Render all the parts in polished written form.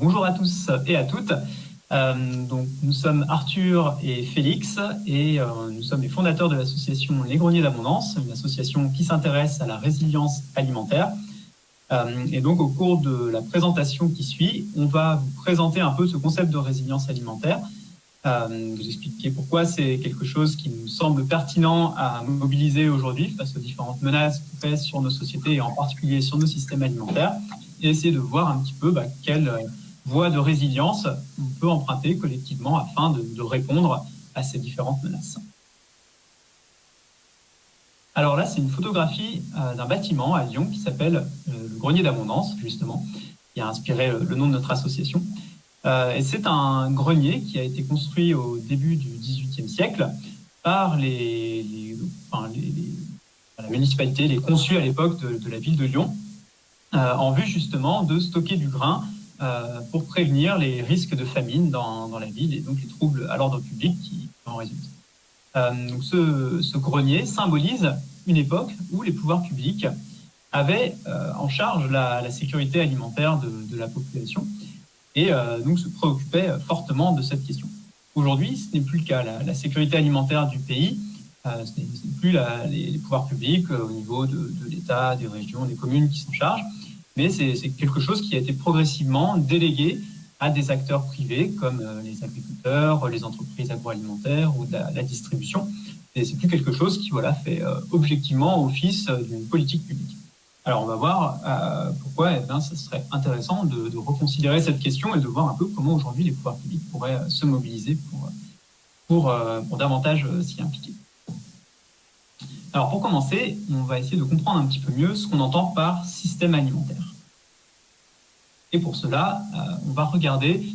bonjour à tous et à toutes. Donc, nous sommes Arthur et Félix et nous sommes les fondateurs de l'association Les Greniers d'Abondance, une association qui s'intéresse à la résilience alimentaire. Et donc, au cours de la présentation qui suit, on va vous présenter un peu ce concept de résilience alimentaire, vous expliquer pourquoi c'est quelque chose qui nous semble pertinent à mobiliser aujourd'hui face aux différentes menaces qui pèsent sur nos sociétés et en particulier sur nos systèmes alimentaires, et essayer de voir un petit peu quelle voie de résilience on peut emprunter collectivement afin de répondre à ces différentes menaces. Alors là, c'est une photographie d'un bâtiment à Lyon qui s'appelle le Grenier d'Abondance, justement, qui a inspiré le nom de notre association. Et c'est un grenier qui a été construit au début du XVIIIe siècle par la municipalité, les conçus à l'époque de la ville de Lyon, en vue justement de stocker du grain pour prévenir les risques de famine dans la ville et donc les troubles à l'ordre public qui en résultent. Donc ce grenier symbolise une époque où les pouvoirs publics avaient en charge la sécurité alimentaire de la population et donc se préoccupaient fortement de cette question. Aujourd'hui, ce n'est plus le cas. La sécurité alimentaire du pays, ce n'est plus les pouvoirs publics au niveau de l'État, des régions, des communes qui s'en chargent, mais c'est quelque chose qui a été progressivement délégué à des acteurs privés comme les agriculteurs, les entreprises agroalimentaires ou de la distribution. Et c'est plus quelque chose qui fait objectivement office d'une politique publique. Alors on va voir pourquoi ce serait intéressant de reconsidérer cette question et de voir un peu comment aujourd'hui les pouvoirs publics pourraient se mobiliser pour davantage s'y impliquer. Alors pour commencer, on va essayer de comprendre un petit peu mieux ce qu'on entend par système alimentaire. Et pour cela, on va regarder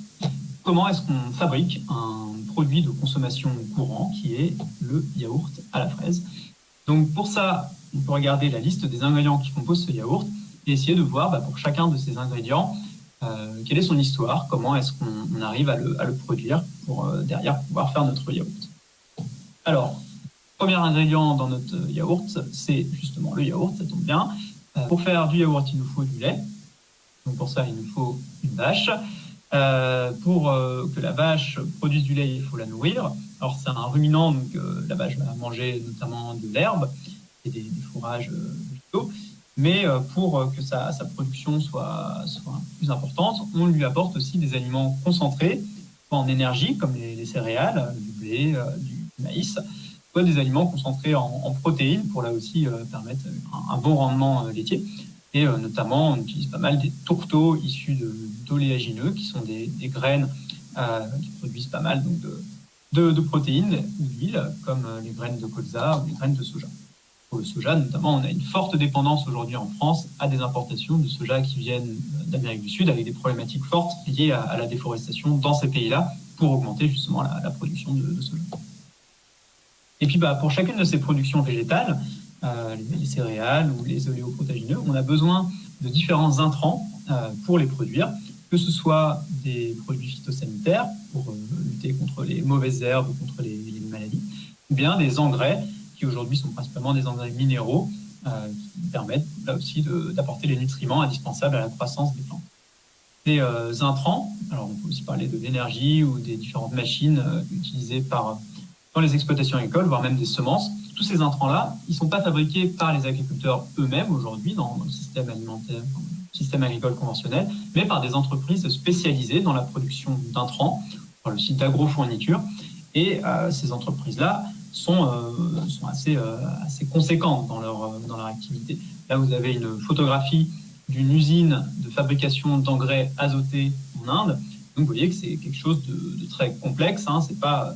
comment est-ce qu'on fabrique un produit de consommation courant qui est le yaourt à la fraise. Donc pour ça, on peut regarder la liste des ingrédients qui composent ce yaourt et essayer de voir pour chacun de ces ingrédients quelle est son histoire, comment est-ce qu'on arrive à le produire pour derrière pouvoir faire notre yaourt. Alors, premier ingrédient dans notre yaourt, c'est justement le yaourt, ça tombe bien. Pour faire du yaourt, il nous faut du lait. Donc pour ça, il nous faut une vache. Pour que la vache produise du lait, il faut la nourrir. Alors c'est un ruminant, donc la vache va manger notamment de l'herbe et des fourrages végétaux. Mais pour que sa production soit plus importante, on lui apporte aussi des aliments concentrés, soit en énergie, comme les céréales, du blé, du maïs, soit des aliments concentrés en protéines pour là aussi permettre un bon rendement laitier. Et notamment, on utilise pas mal des tourteaux issus d'oléagineux, qui sont des graines qui produisent pas mal donc, de protéines ou d'huile, comme les graines de colza ou les graines de soja. Pour le soja, notamment, on a une forte dépendance aujourd'hui en France à des importations de soja qui viennent d'Amérique du Sud, avec des problématiques fortes liées à la déforestation dans ces pays-là, pour augmenter justement la production de soja. Et puis, pour chacune de ces productions végétales, les céréales ou les oléoprotéagineux, on a besoin de différents intrants pour les produire, que ce soit des produits phytosanitaires pour lutter contre les mauvaises herbes ou contre les maladies, ou bien des engrais qui aujourd'hui sont principalement des engrais minéraux qui permettent là aussi d'apporter les nutriments indispensables à la croissance des plantes. Ces intrants, alors on peut aussi parler de l'énergie ou des différentes machines utilisées dans les exploitations agricoles, voire même des semences. Tous ces intrants-là, ils ne sont pas fabriqués par les agriculteurs eux-mêmes aujourd'hui dans le système alimentaire, dans le système agricole conventionnel, mais par des entreprises spécialisées dans la production d'intrants, par le site d'agrofourniture. Et ces entreprises-là sont assez conséquentes dans leur activité. Là, vous avez une photographie d'une usine de fabrication d'engrais azotés en Inde. Donc, vous voyez que c'est quelque chose de très complexe. C'est pas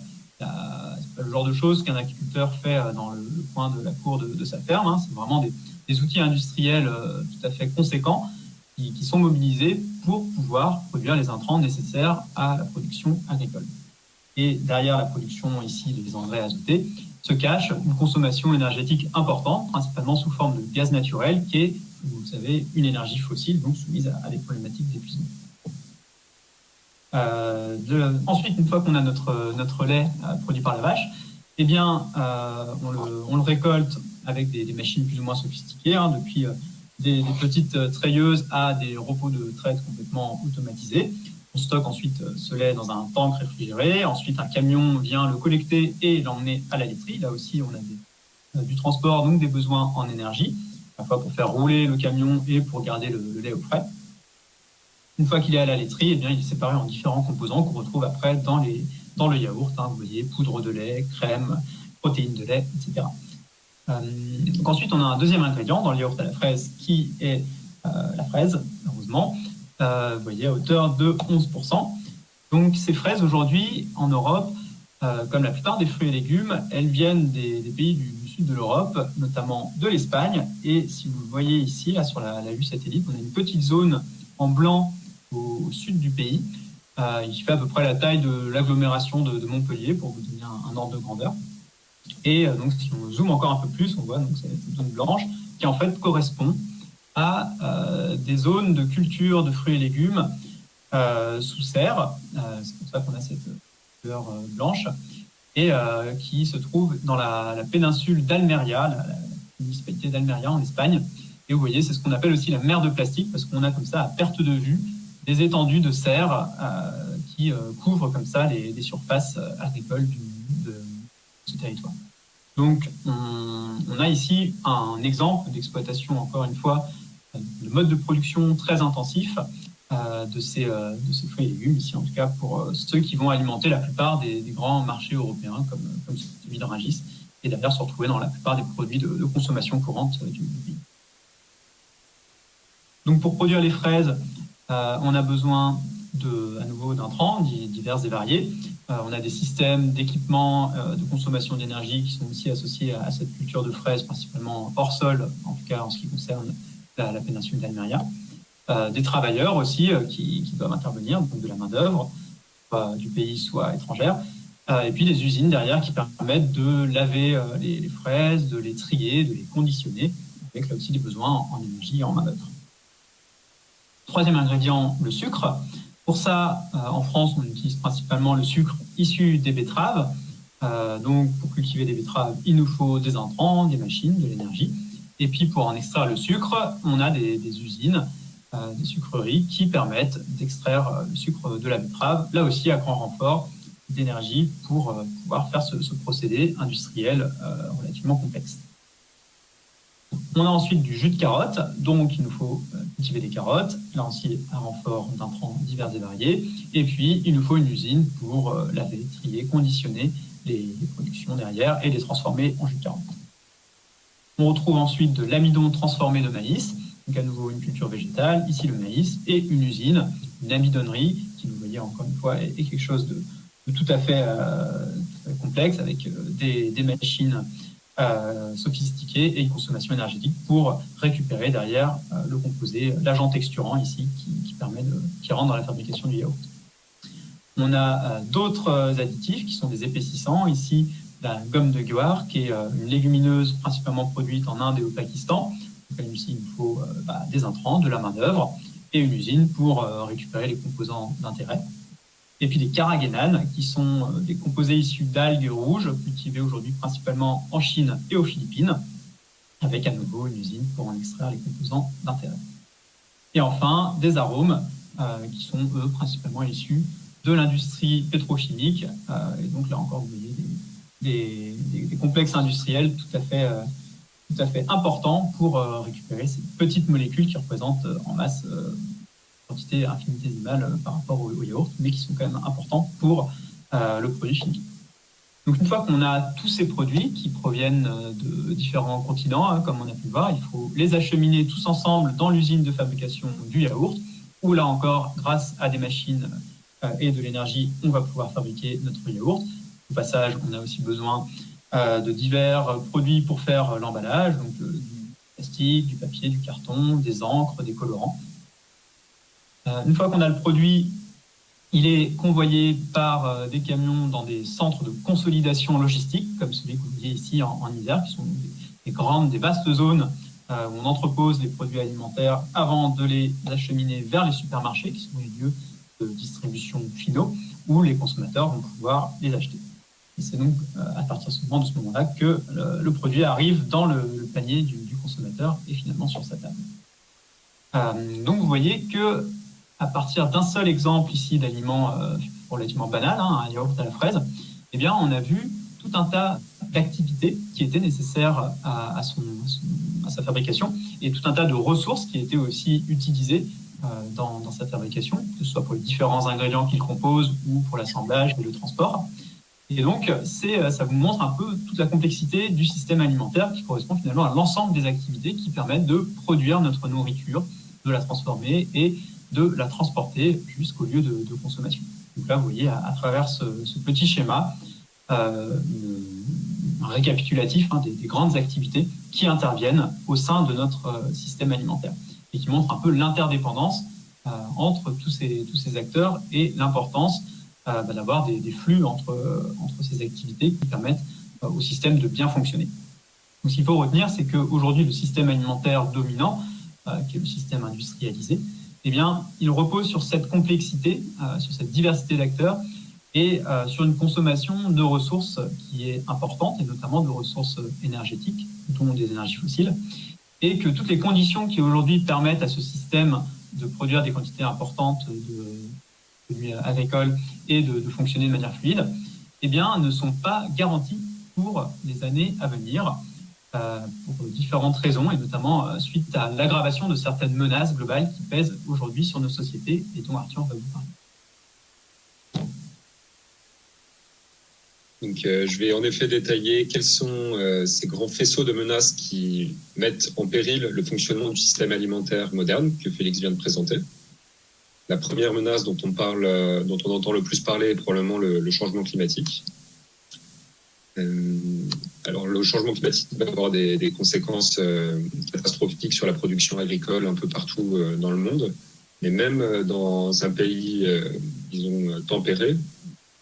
le genre de choses qu'un agriculteur fait dans le coin de la cour de sa ferme. C'est vraiment des outils industriels tout à fait conséquents qui sont mobilisés pour pouvoir produire les intrants nécessaires à la production agricole. Et derrière la production ici des engrais azotés se cache une consommation énergétique importante, principalement sous forme de gaz naturel, qui est, vous le savez, une énergie fossile, donc soumise à des problématiques d'épuisement. Ensuite, une fois qu'on a notre lait produit par la vache, on le récolte avec des machines plus ou moins sophistiquées, depuis des petites treilleuses à des repos de traite complètement automatisés. On stocke ensuite ce lait dans un tank réfrigéré. Ensuite, un camion vient le collecter et l'emmener à la laiterie. Là aussi, on a du transport, donc des besoins en énergie, à la fois pour faire rouler le camion et pour garder le lait au frais. Une fois qu'il est à la laiterie, eh bien, il est séparé en différents composants qu'on retrouve après dans le yaourt. Vous voyez, poudre de lait, crème, protéines de lait, etc. Donc ensuite, on a un deuxième ingrédient dans le yaourt à la fraise qui est la fraise, heureusement. Vous voyez, à hauteur de 11%. Donc ces fraises, aujourd'hui, en Europe, comme la plupart des fruits et légumes, elles viennent des pays du sud de l'Europe, notamment de l'Espagne. Et si vous le voyez ici, là, sur la vue satellite, on a une petite zone en blanc au sud du pays. Il fait à peu près la taille de l'agglomération de Montpellier, pour vous donner un ordre de grandeur. Et donc, si on zoome encore un peu plus, on voit donc cette zone blanche qui, en fait, correspond à des zones de culture de fruits et légumes sous serre. C'est pour ça qu'on a cette couleur blanche. Et qui se trouve dans la péninsule d'Almeria, la municipalité d'Almeria en Espagne. Et vous voyez, c'est ce qu'on appelle aussi la mer de plastique, parce qu'on a comme ça, à perte de vue, des étendues de serre qui couvrent comme ça les surfaces agricoles de ce territoire. Donc, on a ici un exemple d'exploitation, encore une fois, de mode de production très intensif de ces fruits et légumes, ici en tout cas pour ceux qui vont alimenter la plupart des grands marchés européens, comme celui de Rungis, et d'ailleurs se retrouver dans la plupart des produits de consommation courante du pays. Donc pour produire les fraises, on a besoin à nouveau d'intrants divers et variés. On a des systèmes d'équipement de consommation d'énergie qui sont aussi associés à cette culture de fraises, principalement hors sol, en tout cas en ce qui concerne la péninsule d'Almeria. Des travailleurs aussi qui doivent intervenir, donc de la main-d'œuvre, soit du pays, soit étrangère. Et puis des usines derrière qui permettent de laver les fraises, de les trier, de les conditionner, avec là aussi des besoins en énergie et en main-d'œuvre. Troisième ingrédient, le sucre. Pour ça, en France, on utilise principalement le sucre issu des betteraves. Donc, pour cultiver des betteraves, il nous faut des intrants, des machines, de l'énergie. Et puis, pour en extraire le sucre, on a des usines, des sucreries qui permettent d'extraire le sucre de la betterave, là aussi à grand renfort d'énergie pour pouvoir faire ce procédé industriel relativement complexe. On a ensuite du jus de carotte, donc il nous faut cultiver des carottes, là aussi à renfort d'intrants divers et variés, et puis il nous faut une usine pour laver, trier, conditionner les productions derrière et les transformer en jus de carotte. On retrouve ensuite de l'amidon transformé de maïs, donc à nouveau une culture végétale, ici le maïs, et une usine, une amidonnerie, qui vous voyez encore une fois est quelque chose de tout à fait complexe, avec des machines sophistiquées et une consommation énergétique pour récupérer derrière le composé, l'agent texturant ici, qui rentre dans la fabrication du yaourt. On a d'autres additifs qui sont des épaississants, ici la gomme de guar, qui est une légumineuse principalement produite en Inde et au Pakistan. Donc, ici, il nous faut des intrants, de la main-d'œuvre et une usine pour récupérer les composants d'intérêt. Et puis des carragénanes, qui sont des composés issus d'algues rouges, cultivés aujourd'hui principalement en Chine et aux Philippines, avec à nouveau une usine pour en extraire les composants d'intérêt. Et enfin, des arômes, qui sont eux principalement issus de l'industrie pétrochimique. Et donc là encore, vous voyez des complexes industriels tout à fait importants pour récupérer ces petites molécules qui représentent en masse quantité infinitésimale par rapport au yaourt, mais qui sont quand même importants pour le produit chimique. Donc une fois qu'on a tous ces produits qui proviennent de différents continents, comme on a pu le voir, il faut les acheminer tous ensemble dans l'usine de fabrication du yaourt, où là encore, grâce à des machines et de l'énergie, on va pouvoir fabriquer notre yaourt. Au passage, on a aussi besoin de divers produits pour faire l'emballage, donc du plastique, du papier, du carton, des encres, des colorants. Une fois qu'on a le produit, il est convoyé par des camions dans des centres de consolidation logistique, comme celui que vous voyez ici en Isère, qui sont des vastes zones où on entrepose les produits alimentaires avant de les acheminer vers les supermarchés, qui sont les lieux de distribution finaux, où les consommateurs vont pouvoir les acheter. Et c'est donc à partir de ce moment-là que le produit arrive dans le panier du consommateur et finalement sur sa table. Donc vous voyez que à partir d'un seul exemple ici d'aliment relativement banal, un yaourt à la fraise, eh bien, on a vu tout un tas d'activités qui étaient nécessaires à sa fabrication et tout un tas de ressources qui étaient aussi utilisées dans sa fabrication, que ce soit pour les différents ingrédients qu'il compose ou pour l'assemblage et le transport. Et donc, ça vous montre un peu toute la complexité du système alimentaire qui correspond finalement à l'ensemble des activités qui permettent de produire notre nourriture, de la transformer et de la transporter jusqu'au lieu de consommation. Donc là, vous voyez à travers ce petit schéma, un récapitulatif des grandes activités qui interviennent au sein de notre système alimentaire et qui montre un peu l'interdépendance entre tous ces acteurs et l'importance d'avoir des flux entre ces activités qui permettent au système de bien fonctionner. Donc, ce qu'il faut retenir, c'est qu'aujourd'hui, le système alimentaire dominant, qui est le système industrialisé, eh bien, il repose sur cette complexité, sur cette diversité d'acteurs et sur une consommation de ressources qui est importante, et notamment de ressources énergétiques, dont des énergies fossiles, et que toutes les conditions qui aujourd'hui permettent à ce système de produire des quantités importantes de produits agricoles et de fonctionner de manière fluide, eh bien, ne sont pas garanties pour les années à venir, pour différentes raisons, et notamment suite à l'aggravation de certaines menaces globales qui pèsent aujourd'hui sur nos sociétés et dont Arthur va vous parler. Donc, je vais en effet détailler quels sont ces grands faisceaux de menaces qui mettent en péril le fonctionnement du système alimentaire moderne que Félix vient de présenter. La première menace dont on entend le plus parler est probablement le changement climatique. Alors, le changement climatique va avoir des conséquences catastrophiques sur la production agricole un peu partout dans le monde, mais même dans un pays, disons, tempéré,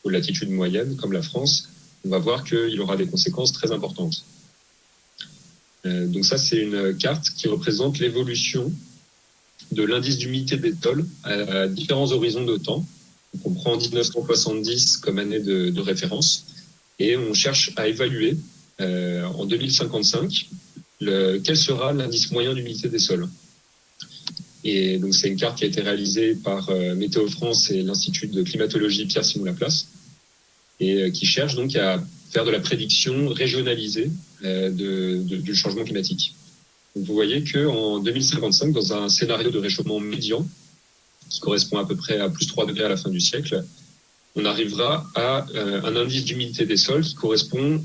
aux latitudes moyennes, comme la France, on va voir qu'il aura des conséquences très importantes. Donc ça, c'est une carte qui représente l'évolution de l'indice d'humidité des sols à différents horizons de temps. Donc on prend 1970 comme année de référence et on cherche à évaluer en 2055 quel sera l'indice moyen d'humidité des sols. Et donc c'est une carte qui a été réalisée par Météo France et l'Institut de climatologie Pierre-Simon Laplace et qui cherche donc à faire de la prédiction régionalisée du changement climatique. Donc vous voyez qu'en 2055, dans un scénario de réchauffement médian, qui correspond à peu près à plus 3 degrés à la fin du siècle, on arrivera à un indice d'humidité des sols qui correspond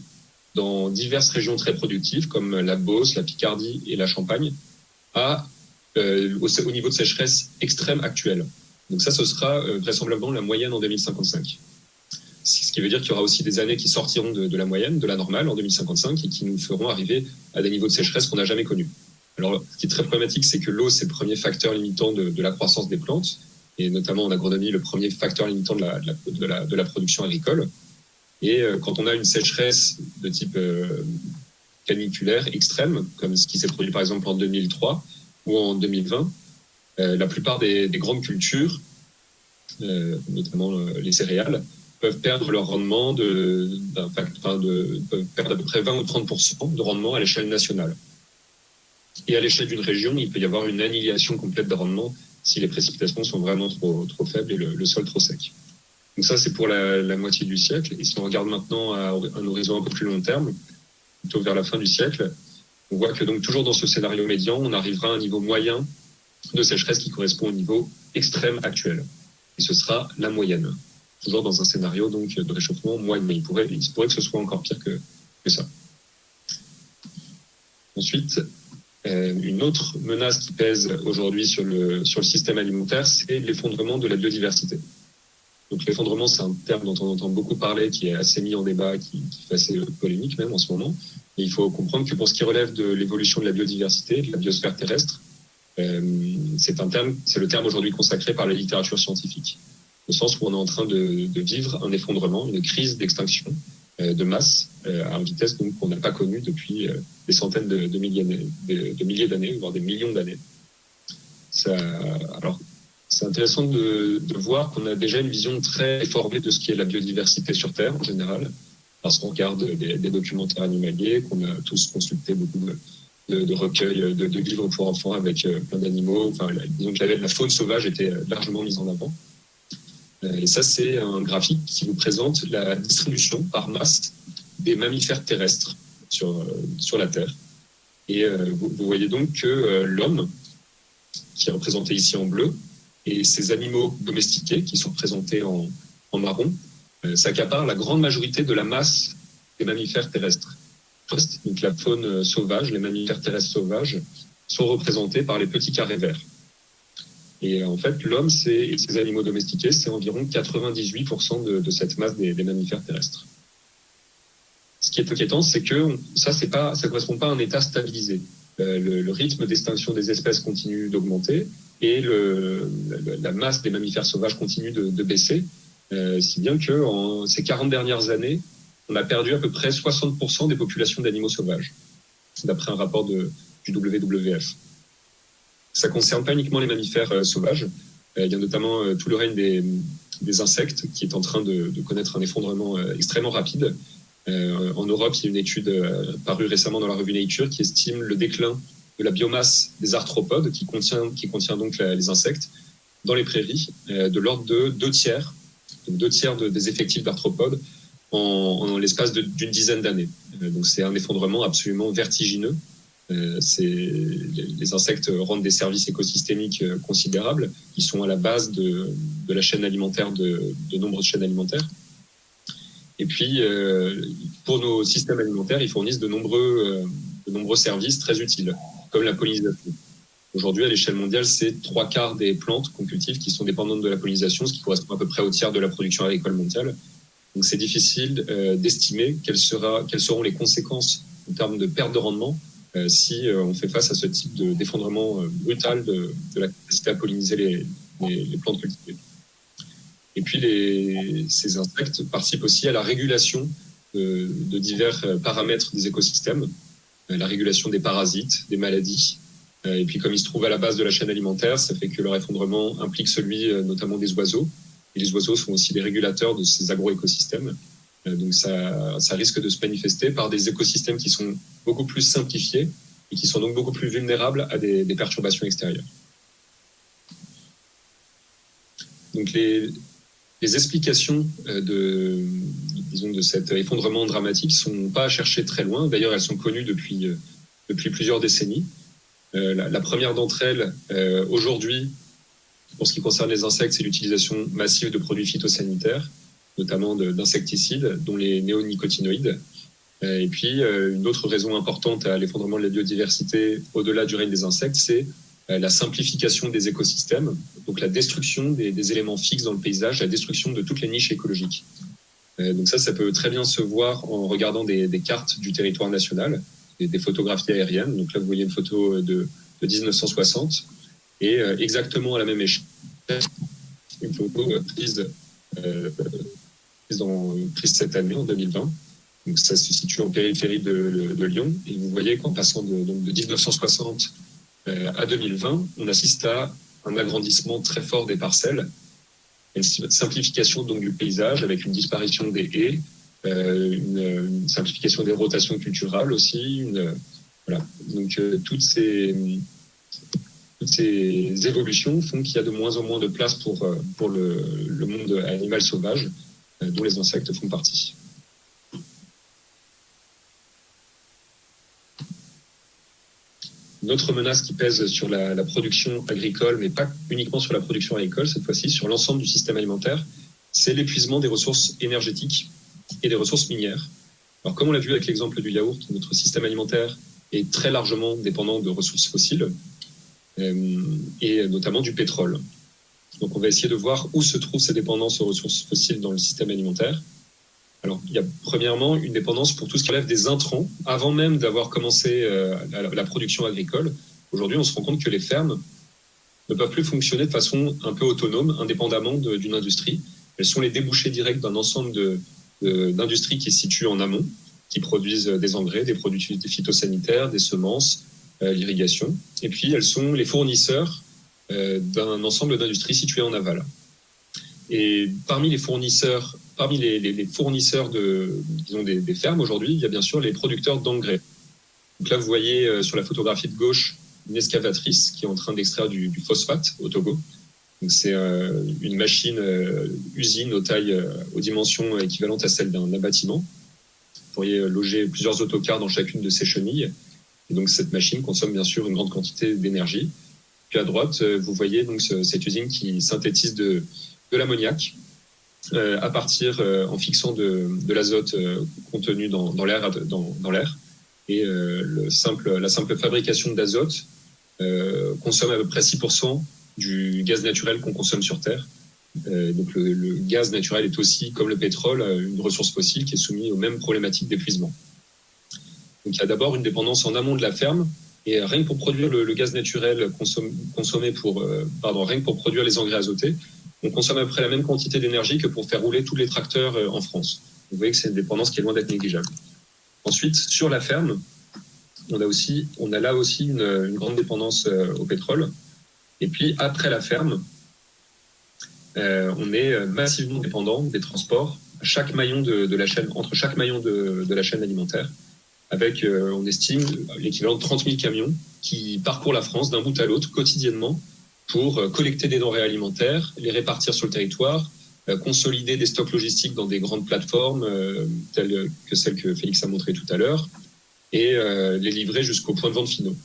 dans diverses régions très productives, comme la Beauce, la Picardie et la Champagne, au niveau de sécheresse extrême actuelle. Donc ça, ce sera vraisemblablement la moyenne en 2055. Ce qui veut dire qu'il y aura aussi des années qui sortiront de la moyenne, de la normale en 2055 et qui nous feront arriver à des niveaux de sécheresse qu'on n'a jamais connus. Alors, ce qui est très problématique, c'est que l'eau, c'est le premier facteur limitant de la croissance des plantes et notamment en agronomie, le premier facteur limitant de la production agricole. Et quand on a une sécheresse de type caniculaire extrême, comme ce qui s'est produit par exemple en 2003 ou en 2020, la plupart des grandes cultures, notamment les céréales, peuvent perdre leur rendement peuvent perdre à peu près 20 ou 30% de rendement à l'échelle nationale. Et à l'échelle d'une région, il peut y avoir une annihilation complète de rendement si les précipitations sont vraiment trop faibles et le sol trop sec. Donc ça, c'est pour la moitié du siècle. Et si on regarde maintenant à un horizon un peu plus long terme, plutôt vers la fin du siècle, on voit que donc toujours dans ce scénario médian, on arrivera à un niveau moyen de sécheresse qui correspond au niveau extrême actuel. Et ce sera la moyenne. Toujours dans un scénario donc de réchauffement moyen. Il pourrait que ce soit encore pire que ça. Ensuite, une autre menace qui pèse aujourd'hui sur le système alimentaire, c'est l'effondrement de la biodiversité. Donc l'effondrement, c'est un terme dont on entend beaucoup parler, qui est assez mis en débat, qui fait assez polémique même en ce moment. Et il faut comprendre que pour ce qui relève de l'évolution de la biodiversité, de la biosphère terrestre, c'est le terme aujourd'hui consacré par la littérature scientifique, au sens où on est en train de vivre un effondrement, une crise d'extinction de masse à une vitesse donc qu'on n'a pas connue depuis des centaines de milliers d'années, voire des millions d'années. Alors, c'est intéressant de voir qu'on a déjà une vision très déformée de ce qui est la biodiversité sur Terre en général, parce qu'on regarde des documentaires animaliers, qu'on a tous consulté beaucoup de recueils de livres pour enfants avec plein d'animaux. Enfin, disons que la faune sauvage était largement mise en avant. Et ça, c'est un graphique qui vous présente la distribution par masse des mammifères terrestres sur la Terre. Et vous voyez donc que l'homme, qui est représenté ici en bleu, et ces animaux domestiqués, qui sont représentés en marron, s'accaparent la grande majorité de la masse des mammifères terrestres. Donc la faune sauvage, les mammifères terrestres sauvages, sont représentés par les petits carrés verts. Et en fait, l'homme et ses animaux domestiqués, c'est environ 98% de cette masse des mammifères terrestres. Ce qui est inquiétant, c'est que ça correspond pas à un état stabilisé. Le rythme d'extinction des espèces continue d'augmenter et la masse des mammifères sauvages continue de baisser, si bien que en ces 40 dernières années, on a perdu à peu près 60% des populations d'animaux sauvages, d'après un rapport du WWF. Ça ne concerne pas uniquement les mammifères sauvages. Il y a notamment tout le règne des insectes qui est en train de connaître un effondrement extrêmement rapide. En Europe, il y a une étude parue récemment dans la revue Nature qui estime le déclin de la biomasse des arthropodes, qui contient donc les insectes, dans les prairies, de l'ordre de 2/3, donc 2/3 des effectifs d'arthropodes en l'espace d'une dizaine d'années. Donc c'est un effondrement absolument vertigineux. Les insectes rendent des services écosystémiques considérables. Ils sont à la base de la chaîne alimentaire, de nombreuses chaînes alimentaires. Et puis, pour nos systèmes alimentaires, ils fournissent de nombreux services très utiles, comme la pollinisation. Aujourd'hui, à l'échelle mondiale, c'est 3/4 des plantes qu'on cultive qui sont dépendantes de la pollinisation, ce qui correspond à peu près au tiers de la production agricole mondiale. Donc, c'est difficile d'estimer quelles seront les conséquences en termes de perte de rendement si on fait face à ce type d'effondrement brutal de la capacité à polliniser les plantes cultivées. Et puis, ces insectes participent aussi à la régulation de divers paramètres des écosystèmes, la régulation des parasites, des maladies. Et puis, comme ils se trouvent à la base de la chaîne alimentaire, ça fait que leur effondrement implique celui notamment des oiseaux. Et les oiseaux sont aussi des régulateurs de ces agroécosystèmes. Donc, ça risque de se manifester par des écosystèmes qui sont beaucoup plus simplifiés et qui sont donc beaucoup plus vulnérables à des perturbations extérieures. Donc, les explications de cet effondrement dramatique ne sont pas à chercher très loin. D'ailleurs, elles sont connues depuis plusieurs décennies. La première d'entre elles, aujourd'hui, pour ce qui concerne les insectes, c'est l'utilisation massive de produits phytosanitaires, notamment d'insecticides, dont les néonicotinoïdes. Et puis, une autre raison importante à l'effondrement de la biodiversité, au-delà du règne des insectes, c'est la simplification des écosystèmes, donc la destruction des éléments fixes dans le paysage, la destruction de toutes les niches écologiques. Donc ça peut très bien se voir en regardant des cartes du territoire national, des photographies aériennes. Donc là, vous voyez une photo de 1960 et exactement à la même échelle, une photo prise cette année, en 2020. Donc ça se situe en périphérie de Lyon. Et vous voyez qu'en passant de 1960 à 2020, on assiste à un agrandissement très fort des parcelles, une simplification donc du paysage avec une disparition des haies, une simplification des rotations culturales aussi. Voilà. Donc toutes ces évolutions font qu'il y a de moins en moins de place pour le monde animal sauvage, dont les insectes font partie. Une autre menace qui pèse sur la production agricole, mais pas uniquement sur la production agricole, cette fois-ci, sur l'ensemble du système alimentaire, c'est l'épuisement des ressources énergétiques et des ressources minières. Alors, comme on l'a vu avec l'exemple du yaourt, notre système alimentaire est très largement dépendant de ressources fossiles, et notamment du pétrole. Donc, on va essayer de voir où se trouvent ces dépendances aux ressources fossiles dans le système alimentaire. Alors, il y a premièrement une dépendance pour tout ce qui relève des intrants, avant même d'avoir commencé la production agricole. Aujourd'hui, on se rend compte que les fermes ne peuvent plus fonctionner de façon un peu autonome, indépendamment d'une industrie. Elles sont les débouchés directs d'un ensemble d'industries qui se situent en amont, qui produisent des engrais, des produits phytosanitaires, des semences, l'irrigation. Et puis, elles sont les fournisseurs d'un ensemble d'industries situées en aval. Et parmi les fournisseurs des fermes aujourd'hui, il y a bien sûr les producteurs d'engrais. Donc là, vous voyez sur la photographie de gauche une excavatrice qui est en train d'extraire du phosphate au Togo. Donc c'est une machine usine aux dimensions équivalentes à celles d'un bâtiment. Vous pourriez loger plusieurs autocars dans chacune de ces chenilles. Et donc cette machine consomme bien sûr une grande quantité d'énergie. Puis à droite, vous voyez donc cette usine qui synthétise de l'ammoniac à partir en fixant de l'azote contenu dans l'air. Et la simple fabrication d'azote consomme à peu près 6% du gaz naturel qu'on consomme sur Terre. Donc le gaz naturel est aussi, comme le pétrole, une ressource fossile qui est soumise aux mêmes problématiques d'épuisement. Donc il y a d'abord une dépendance en amont de la ferme, et rien que pour produire le gaz naturel consommé rien que pour produire les engrais azotés, on consomme à peu près la même quantité d'énergie que pour faire rouler tous les tracteurs en France. Vous voyez que c'est une dépendance qui est loin d'être négligeable. Ensuite, sur la ferme, on a là aussi une grande dépendance au pétrole. Et puis, après la ferme, on est massivement dépendant des transports à chaque maillon de la chaîne, entre chaque maillon de la chaîne alimentaire, avec, on estime, l'équivalent de 30 000 camions qui parcourent la France d'un bout à l'autre quotidiennement pour collecter des denrées alimentaires, les répartir sur le territoire, consolider des stocks logistiques dans des grandes plateformes telles que celles que Félix a montrées tout à l'heure, et les livrer jusqu'au point de vente finaux.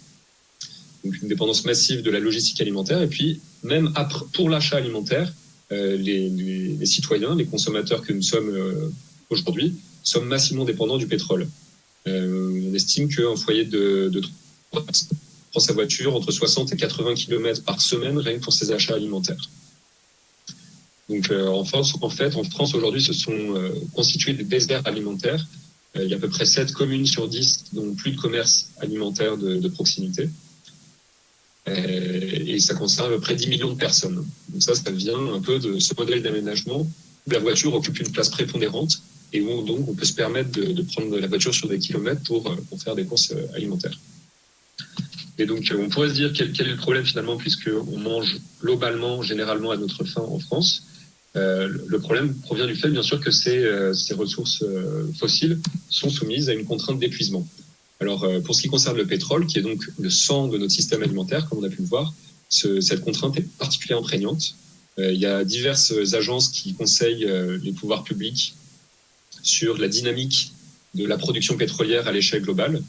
Donc une dépendance massive de la logistique alimentaire. Et puis, même pour l'achat alimentaire, les citoyens, les consommateurs que nous sommes aujourd'hui, sommes massivement dépendants du pétrole. On estime qu'un foyer de prend sa voiture entre 60 et 80 km par semaine, rien que pour ses achats alimentaires. Donc en France aujourd'hui, se sont constitués des déserts alimentaires. Il y a à peu près 7 communes sur 10 qui n'ont plus de commerce alimentaire de proximité. Et ça concerne à peu près 10 millions de personnes. Donc ça vient un peu de ce modèle d'aménagement où la voiture occupe une place prépondérante et où donc on peut se permettre de prendre la voiture sur des kilomètres pour faire des courses alimentaires. Et donc on pourrait se dire quel est le problème finalement, puisqu'on mange globalement, généralement à notre faim en France. Le problème provient du fait bien sûr que ces ressources fossiles sont soumises à une contrainte d'épuisement. Alors, pour ce qui concerne le pétrole, qui est donc le sang de notre système alimentaire, comme on a pu le voir, cette contrainte est particulièrement prégnante. Il y a diverses agences qui conseillent les pouvoirs publics sur la dynamique de la production pétrolière à l'échelle globale.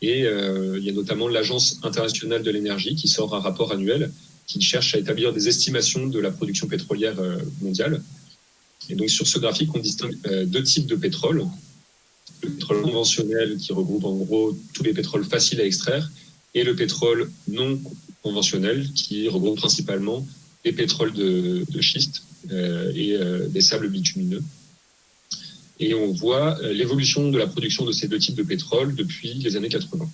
Et il y a notamment l'Agence internationale de l'énergie qui sort un rapport annuel qui cherche à établir des estimations de la production pétrolière mondiale. Et donc, sur ce graphique, on distingue deux types de pétrole. Le pétrole conventionnel qui regroupe en gros tous les pétroles faciles à extraire et le pétrole non conventionnel qui regroupe principalement les pétroles de schiste et des sables bitumineux. Et on voit l'évolution de la production de ces deux types de pétrole depuis les années 80.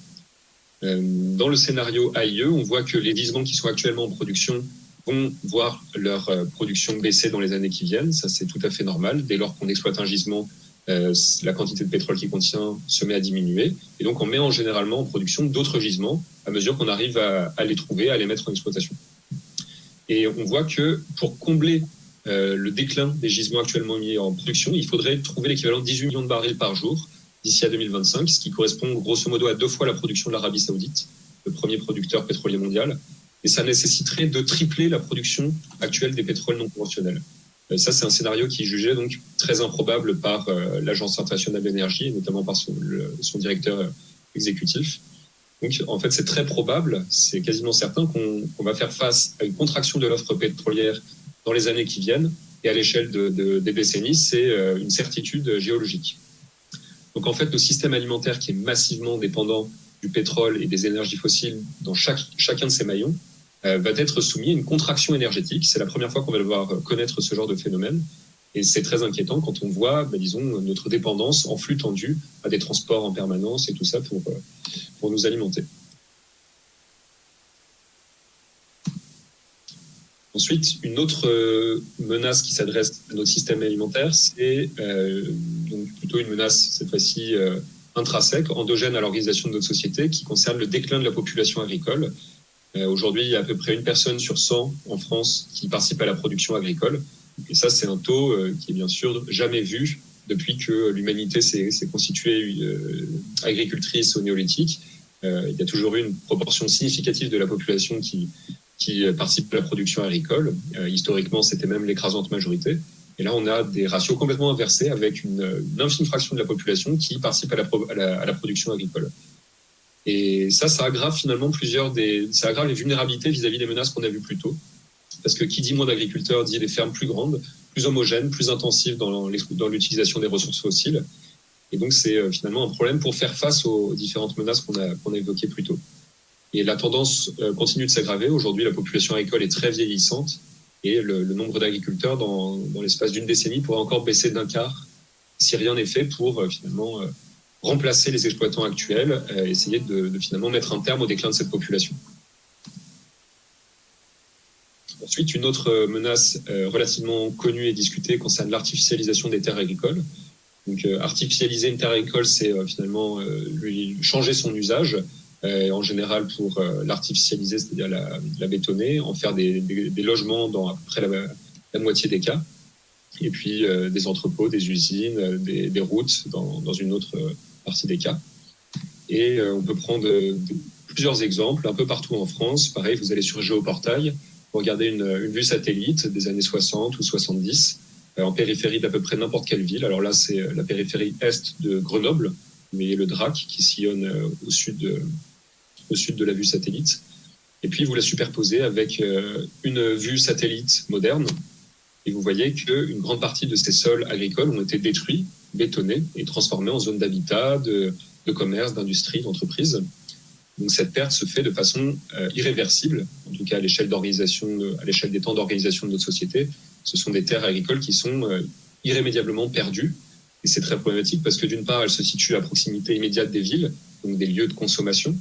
Dans le scénario AIE, on voit que les gisements qui sont actuellement en production vont voir leur production baisser dans les années qui viennent. Ça, c'est tout à fait normal. Dès lors qu'on exploite un gisement, la quantité de pétrole qu'il contient se met à diminuer. Et donc, on met généralement en production d'autres gisements à mesure qu'on arrive à les trouver, à les mettre en exploitation. Et on voit que pour combler le déclin des gisements actuellement mis en production, il faudrait trouver l'équivalent de 18 millions de barils par jour d'ici à 2025, ce qui correspond grosso modo à 2 fois la production de l'Arabie Saoudite, le premier producteur pétrolier mondial. Et ça nécessiterait de tripler la production actuelle des pétroles non conventionnels. Ça, c'est un scénario qui est jugé donc très improbable par l'Agence internationale de l'énergie, et notamment par son directeur exécutif. Donc, en fait, c'est très probable, c'est quasiment certain qu'on va faire face à une contraction de l'offre pétrolière dans les années qui viennent. Et à l'échelle des décennies, c'est une certitude géologique. Donc, en fait, le système alimentaire qui est massivement dépendant du pétrole et des énergies fossiles dans chacun de ces maillons va être soumis à une contraction énergétique. C'est la première fois qu'on va devoir connaître ce genre de phénomène. Et c'est très inquiétant quand on voit, disons, notre dépendance en flux tendu à des transports en permanence et tout ça pour nous alimenter. Ensuite, une autre menace qui s'adresse à notre système alimentaire, c'est donc plutôt une menace, cette fois-ci, intrinsèque, endogène à l'organisation de notre société, qui concerne le déclin de la population agricole. Aujourd'hui, il y a à peu près 1 personne sur 100 en France qui participe à la production agricole. Et ça, c'est un taux qui est bien sûr jamais vu depuis que l'humanité s'est constituée agricultrice au néolithique. Il y a toujours eu une proportion significative de la population qui participe à la production agricole. Historiquement, c'était même l'écrasante majorité. Et là, on a des ratios complètement inversés avec une infime fraction de la population qui participe à la production agricole. Et ça aggrave finalement ça aggrave les vulnérabilités vis-à-vis des menaces qu'on a vues plus tôt. Parce que qui dit moins d'agriculteurs dit des fermes plus grandes, plus homogènes, plus intensives dans l'utilisation des ressources fossiles. Et donc, c'est finalement un problème pour faire face aux différentes menaces qu'on a évoquées plus tôt. Et la tendance continue de s'aggraver. Aujourd'hui, la population agricole est très vieillissante et le nombre d'agriculteurs dans l'espace d'une décennie pourrait encore baisser d'un quart si rien n'est fait pour finalement remplacer les exploitants actuels, essayer de finalement mettre un terme au déclin de cette population. Ensuite, une autre menace relativement connue et discutée concerne l'artificialisation des terres agricoles. Donc, artificialiser une terre agricole, c'est finalement lui changer son usage, en général pour l'artificialiser, c'est-à-dire la bétonner, en faire des logements dans à peu près la moitié des cas, et puis des entrepôts, des usines, des routes dans une autre partie des cas. Et on peut prendre plusieurs exemples, un peu partout en France. Pareil, vous allez sur Géoportail, vous regardez une vue satellite des années 60 ou 70, en périphérie d'à peu près n'importe quelle ville. Alors là, c'est la périphérie est de Grenoble, mais le Drac qui sillonne au sud de la vue satellite. Et puis, vous la superposez avec une vue satellite moderne. Et vous voyez qu'une grande partie de ces sols agricoles ont été détruits, bétonnés et transformés en zones d'habitat, de commerce, d'industrie, d'entreprise. Donc cette perte se fait de façon irréversible, en tout cas à l'échelle des temps d'organisation de notre société. Ce sont des terres agricoles qui sont irrémédiablement perdues. Et c'est très problématique parce que d'une part, elles se situent à proximité immédiate des villes, donc des lieux de consommation.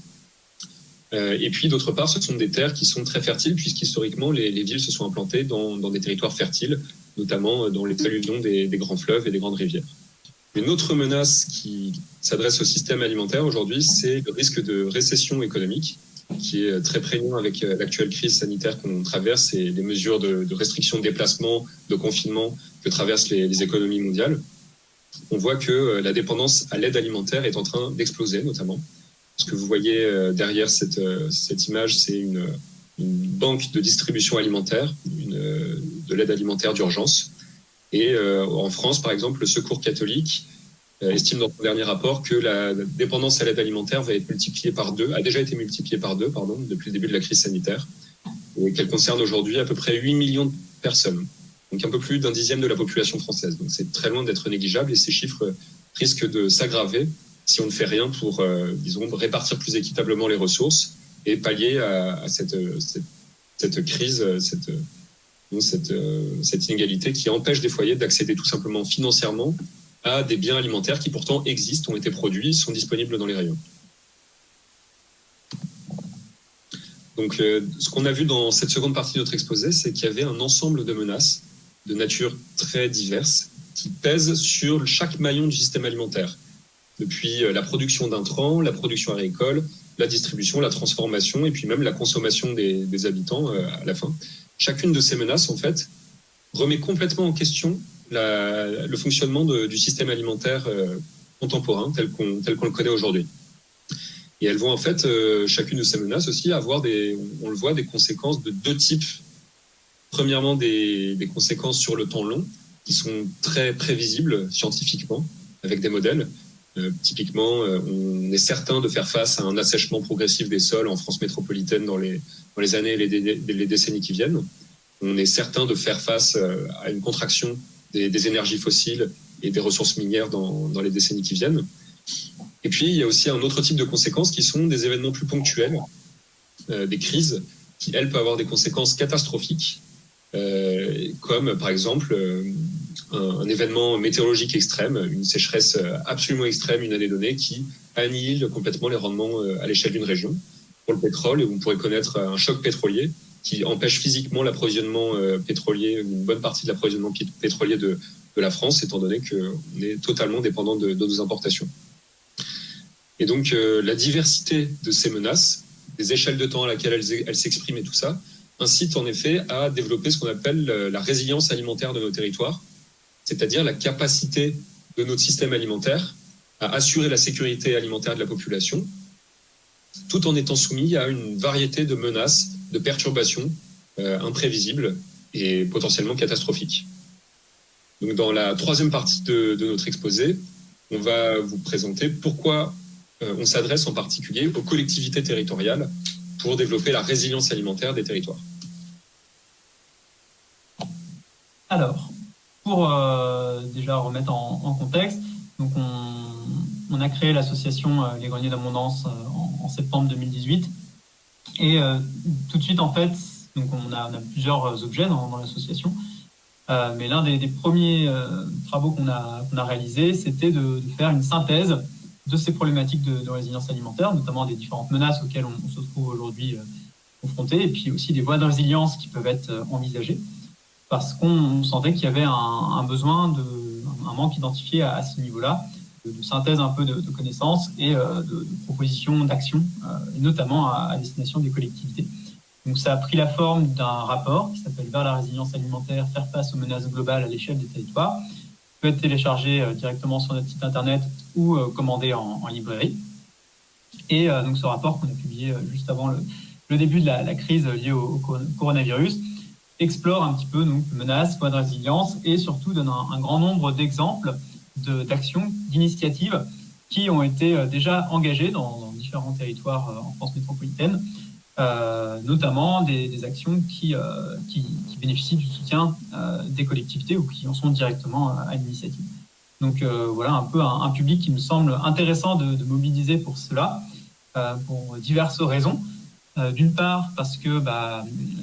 Et puis d'autre part, ce sont des terres qui sont très fertiles puisqu'historiquement, les villes se sont implantées dans des territoires fertiles, notamment dans les alluvions des grands fleuves et des grandes rivières. Une autre menace qui s'adresse au système alimentaire aujourd'hui, c'est le risque de récession économique, qui est très prégnant avec l'actuelle crise sanitaire qu'on traverse et les mesures de restriction de déplacement, de confinement que traversent les économies mondiales. On voit que la dépendance à l'aide alimentaire est en train d'exploser, notamment. Ce que vous voyez derrière cette image, c'est une banque de distribution alimentaire, de l'aide alimentaire d'urgence. Et en France, par exemple, le Secours catholique estime dans son dernier rapport que la dépendance à l'aide alimentaire a déjà été multipliée par deux, depuis le début de la crise sanitaire, et qu'elle concerne aujourd'hui à peu près 8 millions de personnes, donc un peu plus d'un dixième de la population française. Donc c'est très loin d'être négligeable et ces chiffres risquent de s'aggraver si on ne fait rien pour, répartir plus équitablement les ressources et pallier à cette crise, cette inégalité qui empêche des foyers d'accéder tout simplement financièrement à des biens alimentaires qui pourtant existent, ont été produits, sont disponibles dans les rayons. Donc, ce qu'on a vu dans cette seconde partie de notre exposé, c'est qu'il y avait un ensemble de menaces de nature très diverses qui pèsent sur chaque maillon du système alimentaire, depuis la production d'intrants, la production agricole, la distribution, la transformation et puis même la consommation des habitants à la fin. Chacune de ces menaces, en fait, remet complètement en question le fonctionnement du système alimentaire contemporain tel qu'on le connaît aujourd'hui. Et elles vont en fait, chacune de ces menaces aussi, avoir on le voit, des conséquences de deux types. Premièrement, des conséquences sur le temps long, qui sont très prévisibles scientifiquement, avec des modèles. Typiquement, on est certain de faire face à un assèchement progressif des sols en France métropolitaine dans les années et les décennies qui viennent. On est certain de faire face à une contraction des énergies fossiles et des ressources minières dans les décennies qui viennent. Et puis, il y a aussi un autre type de conséquences qui sont des événements plus ponctuels, des crises, qui, elles, peuvent avoir des conséquences catastrophiques, comme par exemple un événement météorologique extrême, une sécheresse absolument extrême une année donnée qui annihile complètement les rendements à l'échelle d'une région. Pour le pétrole, on pourrait connaître un choc pétrolier qui empêche physiquement l'approvisionnement pétrolier, une bonne partie de l'approvisionnement pétrolier de la France, étant donné qu'on est totalement dépendant de nos importations. Et donc, la diversité de ces menaces, des échelles de temps à laquelle elles s'expriment et tout ça, incite en effet à développer ce qu'on appelle la résilience alimentaire de nos territoires, c'est-à-dire la capacité de notre système alimentaire à assurer la sécurité alimentaire de la population tout en étant soumis à une variété de menaces, de perturbations imprévisibles et potentiellement catastrophiques. Donc, dans la troisième partie de notre exposé, on va vous présenter pourquoi on s'adresse en particulier aux collectivités territoriales pour développer la résilience alimentaire des territoires. Alors, pour déjà remettre en contexte, donc on a créé l'association Les Greniers d'Abondance en septembre 2018. Et tout de suite, en fait, donc on a plusieurs objets dans l'association. Mais l'un des premiers travaux qu'on a réalisés, c'était de faire une synthèse de ces problématiques de résilience alimentaire, notamment des différentes menaces auxquelles on se trouve aujourd'hui confrontés, et puis aussi des voies de résilience qui peuvent être envisagées, parce qu'on sentait qu'il y avait un besoin, un manque identifié à ce niveau-là, de synthèse un peu de connaissances et de propositions d'action, notamment à destination des collectivités. Donc ça a pris la forme d'un rapport qui s'appelle « Vers la résilience alimentaire, faire face aux menaces globales à l'échelle des territoires », qui peut être téléchargé directement sur notre site internet ou commandé en librairie. Et donc ce rapport qu'on a publié juste avant le début de la crise liée au coronavirus explore un petit peu donc menaces, voies de résilience et surtout donne un grand nombre d'exemples d'actions, d'initiatives qui ont été déjà engagées dans différents territoires en France métropolitaine, notamment des actions qui bénéficient du soutien des collectivités ou qui en sont directement à l'initiative. Donc voilà un peu un public qui me semble intéressant de mobiliser pour cela, pour diverses raisons. D'une part, parce que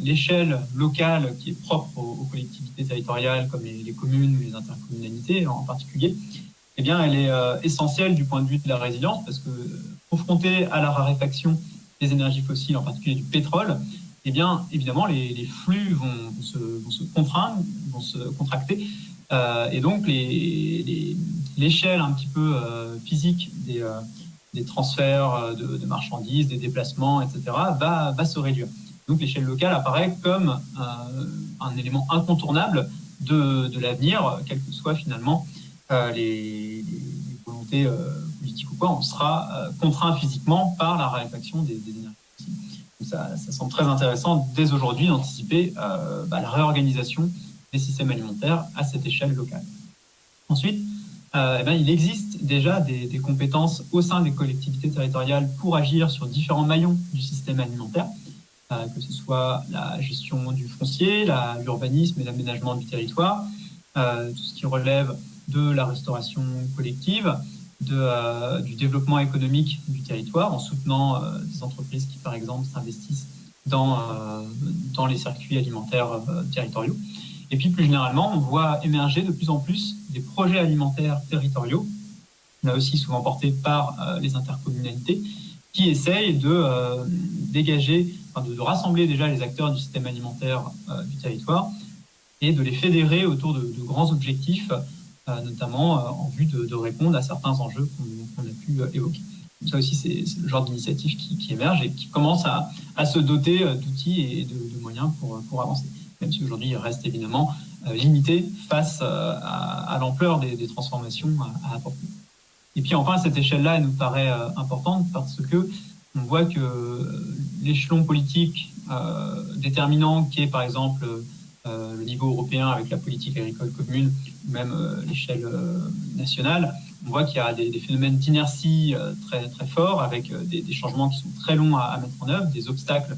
l'échelle locale qui est propre aux collectivités territoriales, comme les communes ou les intercommunalités en particulier, eh bien, elle est essentielle du point de vue de la résilience, parce que confrontée à la raréfaction des énergies fossiles, en particulier du pétrole, eh bien, évidemment, les flux vont se contraindre, vont se contracter, et donc l'échelle un petit peu physique des transferts de marchandises, des déplacements, etc., va se réduire. Donc l'échelle locale apparaît comme un élément incontournable de l'avenir, quelles que soient finalement les volontés politiques ou quoi. On sera contraint physiquement par la raréfaction des énergies fossiles. Donc ça semble très intéressant dès aujourd'hui d'anticiper la réorganisation des systèmes alimentaires à cette échelle locale. Ensuite, il existe déjà des compétences au sein des collectivités territoriales pour agir sur différents maillons du système alimentaire, que ce soit la gestion du foncier, l'urbanisme et l'aménagement du territoire, tout ce qui relève de la restauration collective, du développement économique du territoire, en soutenant des entreprises qui, par exemple, s'investissent dans les circuits alimentaires territoriaux. Et puis, plus généralement, on voit émerger de plus en plus des projets alimentaires territoriaux, là aussi souvent portés par les intercommunalités, qui essayent de dégager, de rassembler déjà les acteurs du système alimentaire du territoire et de les fédérer autour de grands objectifs, notamment en vue de répondre à certains enjeux qu'on a pu évoquer. Donc ça aussi, c'est le genre d'initiative qui émerge et qui commence à se doter d'outils et de moyens pour avancer. Même si aujourd'hui, il reste évidemment limité face à l'ampleur des transformations à apporter. Et puis enfin, cette échelle-là, elle nous paraît importante parce que on voit que l'échelon politique déterminant, qui est par exemple le niveau européen avec la politique agricole commune, ou même l'échelle nationale, on voit qu'il y a des phénomènes d'inertie très, très forts, avec des changements qui sont très longs à mettre en œuvre, des obstacles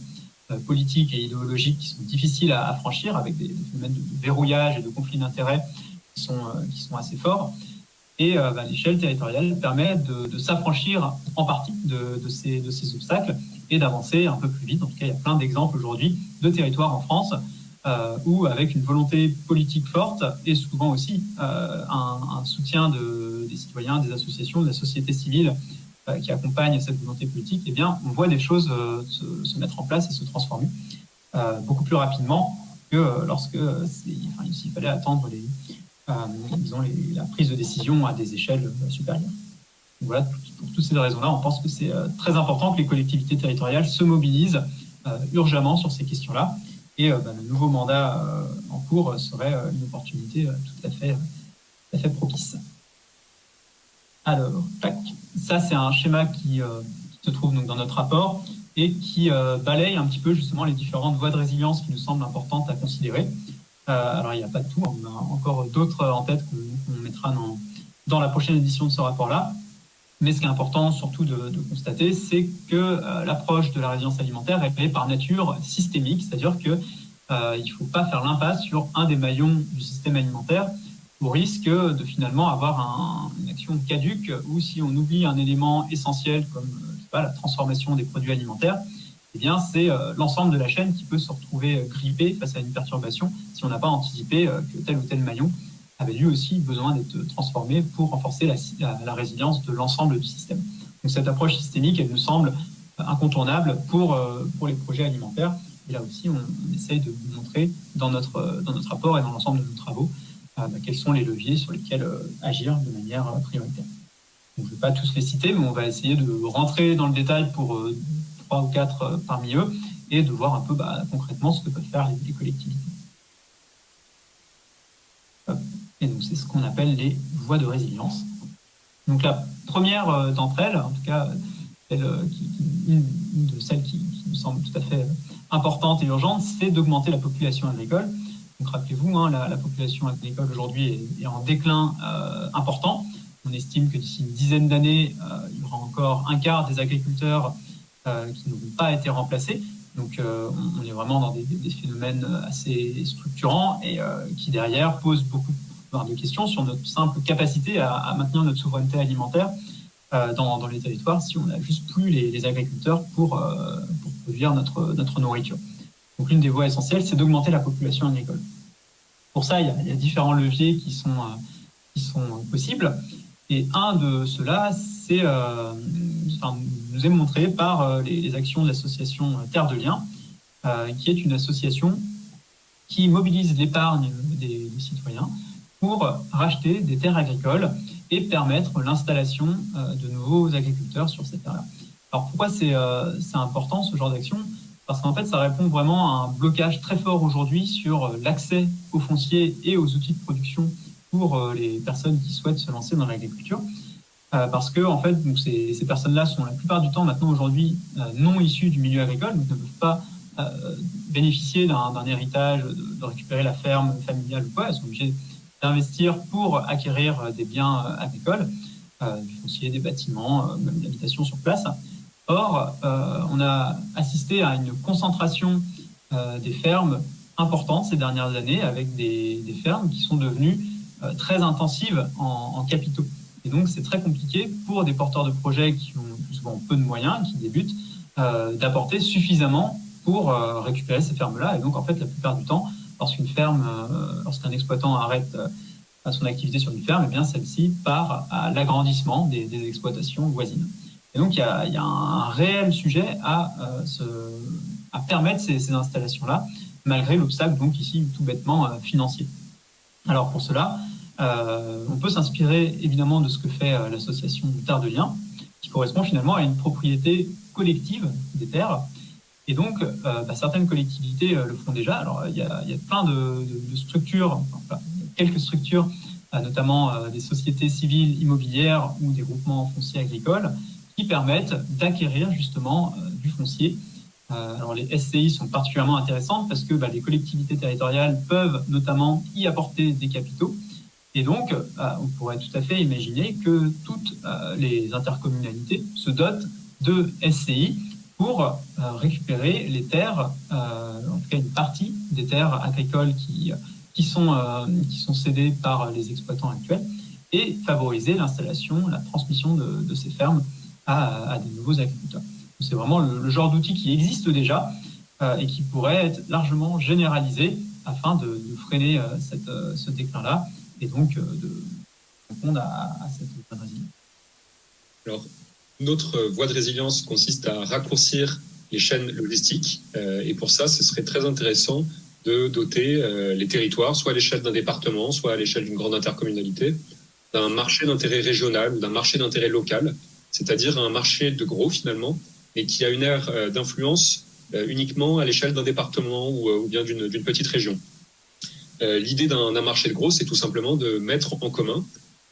politiques et idéologiques qui sont difficiles à franchir, avec des phénomènes de verrouillage et de conflits d'intérêts qui sont assez forts. Et l'échelle territoriale permet de s'affranchir en partie de ces obstacles et d'avancer un peu plus vite. En tout cas, il y a plein d'exemples aujourd'hui de territoires en France où, avec une volonté politique forte et souvent aussi un soutien des citoyens, des associations, de la société civile qui accompagnent cette volonté politique, eh bien, on voit des choses se mettre en place et se transformer beaucoup plus rapidement que lorsque il fallait attendre la prise de décision à des échelles supérieures. Donc voilà, pour toutes ces raisons-là, on pense que c'est très important que les collectivités territoriales se mobilisent urgemment sur ces questions-là. Et le nouveau mandat en cours serait une opportunité tout à fait propice. Alors, ça c'est un schéma qui se trouve donc dans notre rapport et qui balaye un petit peu justement les différentes voies de résilience qui nous semblent importantes à considérer. Alors, il n'y a pas de tout, on a encore d'autres en tête qu'on mettra dans la prochaine édition de ce rapport-là. Mais ce qui est important surtout de constater, c'est que l'approche de la résilience alimentaire est par nature systémique, c'est-à-dire qu'il ne faut pas faire l'impasse sur un des maillons du système alimentaire au risque de finalement avoir une action caduque ou si on oublie un élément essentiel comme la transformation des produits alimentaires, eh bien c'est l'ensemble de la chaîne qui peut se retrouver grippé face à une perturbation si on n'a pas anticipé que tel ou tel maillon avait lui aussi besoin d'être transformé pour renforcer la résilience de l'ensemble du système. Donc cette approche systémique, elle nous semble incontournable pour les projets alimentaires. Et là aussi, on essaye de montrer dans notre rapport et dans l'ensemble de nos travaux quels sont les leviers sur lesquels agir de manière prioritaire. Donc, je ne vais pas tous les citer, mais on va essayer de rentrer dans le détail pour 3 ou 4 parmi eux et de voir un peu concrètement ce que peuvent faire les collectivités. Et donc, c'est ce qu'on appelle les voies de résilience. Donc, la première d'entre elles, en tout cas, une de celles qui nous semble tout à fait importante et urgente, c'est d'augmenter la population agricole. Donc, rappelez-vous, la population agricole aujourd'hui est en déclin important. On estime que d'ici une dizaine d'années, il y aura encore un quart des agriculteurs qui n'auront pas été remplacés. Donc, on est vraiment dans des phénomènes assez structurants et qui, derrière, posent beaucoup de questions sur notre simple capacité à maintenir notre souveraineté alimentaire dans les territoires si on n'a juste plus les agriculteurs pour produire notre nourriture. Donc, l'une des voies essentielles, c'est d'augmenter la population agricole. Pour ça, il y a différents leviers qui sont possibles. Et un de ceux-là, nous est montré par les actions de l'association Terre de Liens, qui est une association qui mobilise l'épargne des citoyens pour racheter des terres agricoles et permettre l'installation de nouveaux agriculteurs sur ces terres-là. Alors pourquoi c'est important ce genre d'action ? Parce qu'en fait, ça répond vraiment à un blocage très fort aujourd'hui sur l'accès au foncier et aux outils de production pour les personnes qui souhaitent se lancer dans l'agriculture. Parce que, en fait, donc ces personnes-là sont la plupart du temps maintenant aujourd'hui non issues du milieu agricole, donc ne peuvent pas bénéficier d'un héritage, de récupérer la ferme familiale ou quoi. Elles sont obligées d'investir pour acquérir des biens agricoles, du foncier, des bâtiments, même l'habitation sur place. Or, on a assisté à une concentration des fermes importante ces dernières années avec des fermes qui sont devenues très intensives en capitaux. Et donc, c'est très compliqué pour des porteurs de projets qui ont souvent peu de moyens, qui débutent, d'apporter suffisamment pour récupérer ces fermes-là. Et donc, en fait, la plupart du temps, lorsqu'un exploitant arrête son activité sur une ferme, eh bien, celle-ci part à l'agrandissement des exploitations voisines. Et donc, il y a un réel sujet à permettre ces installations-là, malgré l'obstacle, donc ici, tout bêtement, financier. Alors, pour cela, on peut s'inspirer évidemment de ce que fait l'association Terre de Liens, qui correspond finalement à une propriété collective des terres. Et donc, certaines collectivités le font déjà. Alors, il y a plein de structures, quelques structures, notamment des sociétés civiles immobilières ou des groupements fonciers agricoles, qui permettent d'acquérir justement du foncier. Alors, les SCI sont particulièrement intéressantes parce que les collectivités territoriales peuvent notamment y apporter des capitaux. Et donc, on pourrait tout à fait imaginer que toutes les intercommunalités se dotent de SCI pour récupérer les terres, en tout cas une partie des terres agricoles qui sont cédées par les exploitants actuels et favoriser l'installation, la transmission de ces fermes à des nouveaux agriculteurs. C'est vraiment le genre d'outil qui existe déjà et qui pourrait être largement généralisé afin de freiner ce déclin-là et donc de répondre à cette résilience. Alors, notre voie de résilience consiste à raccourcir les chaînes logistiques et pour ça, ce serait très intéressant de doter les territoires, soit à l'échelle d'un département, soit à l'échelle d'une grande intercommunalité, d'un marché d'intérêt régional ou d'un marché d'intérêt local, c'est-à-dire un marché de gros finalement, mais qui a une aire d'influence uniquement à l'échelle d'un département ou bien d'une petite région. L'idée d'un marché de gros, c'est tout simplement de mettre en commun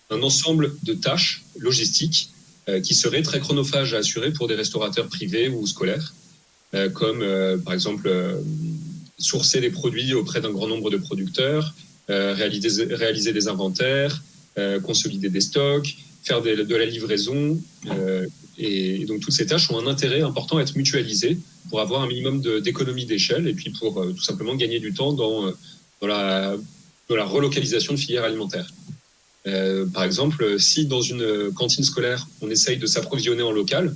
un ensemble de tâches logistiques qui seraient très chronophages à assurer pour des restaurateurs privés ou scolaires, comme par exemple sourcer des produits auprès d'un grand nombre de producteurs, réaliser des inventaires, consolider des stocks, faire de la livraison. Et donc toutes ces tâches ont un intérêt important à être mutualisées pour avoir un minimum d'économie d'échelle et puis pour tout simplement gagner du temps dans la relocalisation de filières alimentaires. Par exemple, si dans une cantine scolaire, on essaye de s'approvisionner en local,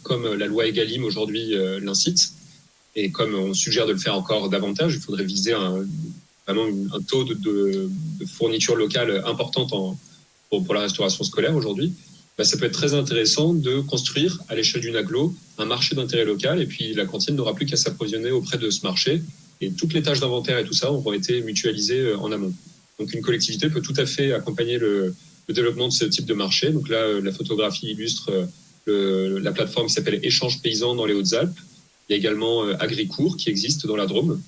comme la loi Egalim aujourd'hui l'incite, et comme on suggère de le faire encore davantage, il faudrait viser vraiment un taux de fourniture locale importante pour la restauration scolaire aujourd'hui. Ça peut être très intéressant de construire à l'échelle d'une agglo un marché d'intérêt local et puis la cantine n'aura plus qu'à s'approvisionner auprès de ce marché et toutes les tâches d'inventaire et tout ça auront été mutualisées en amont. Donc une collectivité peut tout à fait accompagner le développement de ce type de marché. Donc là, la photographie illustre la plateforme qui s'appelle Échange Paysan dans les Hautes-Alpes. Il y a également Agricourt qui existe dans la Drôme.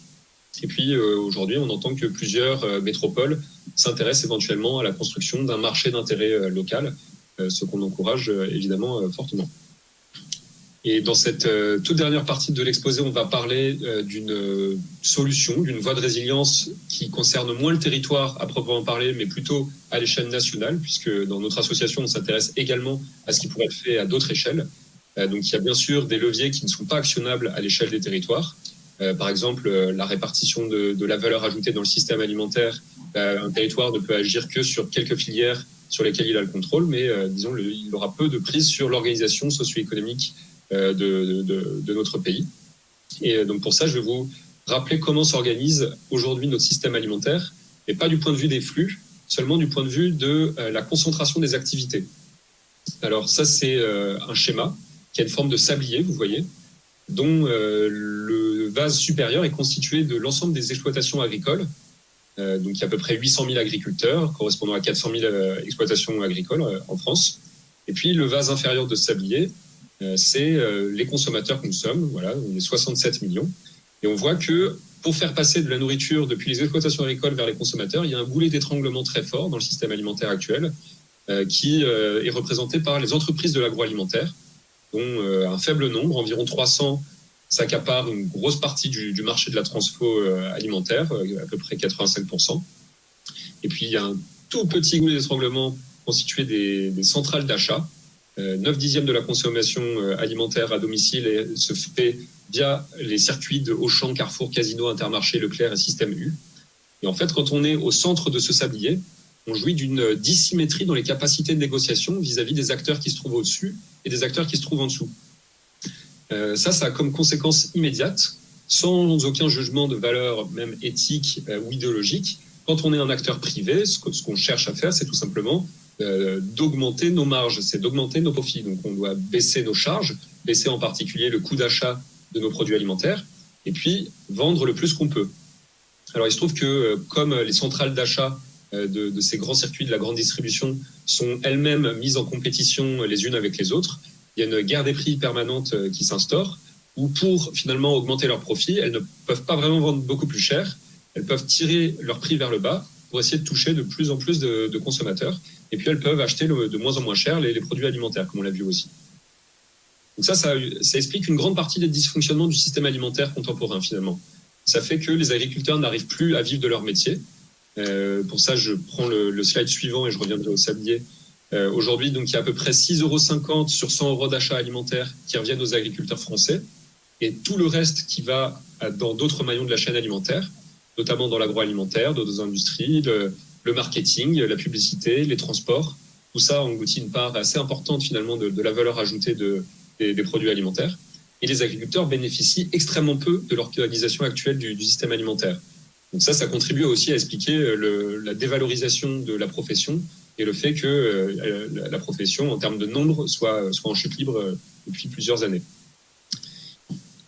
Et puis aujourd'hui, on entend que plusieurs métropoles s'intéressent éventuellement à la construction d'un marché d'intérêt local, ce qu'on encourage évidemment fortement. Et dans cette toute dernière partie de l'exposé, on va parler d'une solution, d'une voie de résilience qui concerne moins le territoire à proprement parler, mais plutôt à l'échelle nationale, puisque dans notre association, on s'intéresse également à ce qui pourrait être fait à d'autres échelles. Donc il y a bien sûr des leviers qui ne sont pas actionnables à l'échelle des territoires. Par exemple, la répartition de la valeur ajoutée dans le système alimentaire. Un territoire ne peut agir que sur quelques filières sur lesquelles il a le contrôle, mais disons, il aura peu de prise sur l'organisation socio-économique de notre pays. Et donc pour ça, je vais vous rappeler comment s'organise aujourd'hui notre système alimentaire, et pas du point de vue des flux, seulement du point de vue de la concentration des activités. Alors ça, c'est un schéma qui a une forme de sablier, vous voyez, dont le vase supérieur est constitué de l'ensemble des exploitations agricoles. Donc il y a à peu près 800 000 agriculteurs, correspondant à 400 000 exploitations agricoles en France. Et puis le vase inférieur de ce sablier, c'est les consommateurs que nous sommes. Voilà, on est 67 millions. Et on voit que pour faire passer de la nourriture depuis les exploitations agricoles vers les consommateurs, il y a un goulet d'étranglement très fort dans le système alimentaire actuel qui est représenté par les entreprises de l'agroalimentaire, dont un faible nombre, environ 300, s'accaparent une grosse partie du marché de la transfo alimentaire, à peu près 85%. Et puis il y a un tout petit goulet d'étranglement constitué des centrales d'achat. 9/10 de la consommation alimentaire à domicile se fait via les circuits de Auchan, Carrefour, Casino, Intermarché, Leclerc et Système U. Et en fait, quand on est au centre de ce sablier, on jouit d'une dissymétrie dans les capacités de négociation vis-à-vis des acteurs qui se trouvent au-dessus et des acteurs qui se trouvent en dessous. Ça a comme conséquence immédiate, sans aucun jugement de valeur, même éthique ou idéologique, quand on est un acteur privé, ce qu'on cherche à faire, c'est tout simplement d'augmenter nos marges, c'est d'augmenter nos profits. Donc on doit baisser nos charges, baisser en particulier le coût d'achat de nos produits alimentaires, et puis vendre le plus qu'on peut. Alors il se trouve que comme les centrales d'achat de ces grands circuits de la grande distribution sont elles-mêmes mises en compétition les unes avec les autres, il y a une guerre des prix permanente qui s'instaure, où pour finalement augmenter leurs profits, elles ne peuvent pas vraiment vendre beaucoup plus cher, elles peuvent tirer leur prix vers le bas pour essayer de toucher de plus en plus de consommateurs, et puis elles peuvent acheter de moins en moins cher les produits alimentaires, comme on l'a vu aussi. Donc ça explique une grande partie des dysfonctionnements du système alimentaire contemporain finalement. Ça fait que les agriculteurs n'arrivent plus à vivre de leur métier. Pour ça, je prends le slide suivant et je reviendrai au sablier. Aujourd'hui, donc, il y a à peu près 6,50 € sur 100 € d'achat alimentaire qui reviennent aux agriculteurs français, et tout le reste qui va dans d'autres maillons de la chaîne alimentaire, notamment dans l'agroalimentaire, d'autres industries, le marketing, la publicité, les transports. Tout ça engloutit une part assez importante finalement de la valeur ajoutée des produits alimentaires. Et les agriculteurs bénéficient extrêmement peu de l'organisation actuelle du système alimentaire. Donc ça contribue aussi à expliquer la dévalorisation de la profession et le fait que la profession, en termes de nombre, soit en chute libre depuis plusieurs années.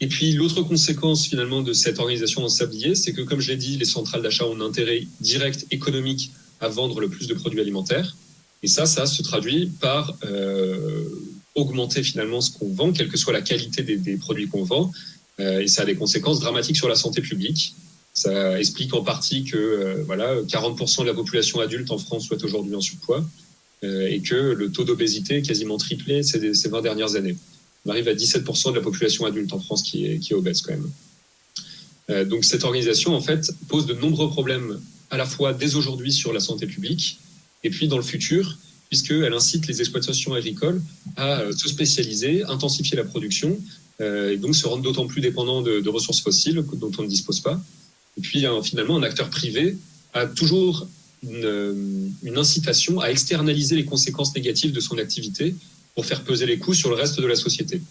Et puis l'autre conséquence finalement de cette organisation en sablier, c'est que, comme je l'ai dit, les centrales d'achat ont un intérêt direct économique à vendre le plus de produits alimentaires. Et ça se traduit par augmenter finalement ce qu'on vend, quelle que soit la qualité des produits qu'on vend. Et ça a des conséquences dramatiques sur la santé publique. Ça explique en partie que 40% de la population adulte en France soit aujourd'hui en surpoids. et que le taux d'obésité est quasiment triplé ces 20 dernières années. On arrive à 17% de la population adulte en France qui est obèse quand même. Donc cette organisation, en fait, pose de nombreux problèmes à la fois dès aujourd'hui sur la santé publique et puis dans le futur, puisqu'elle incite les exploitations agricoles à se spécialiser, intensifier la production et donc se rendre d'autant plus dépendants de ressources fossiles dont on ne dispose pas. Et puis finalement, un acteur privé a toujours une incitation à externaliser les conséquences négatives de son activité pour faire peser les coûts sur le reste de la société.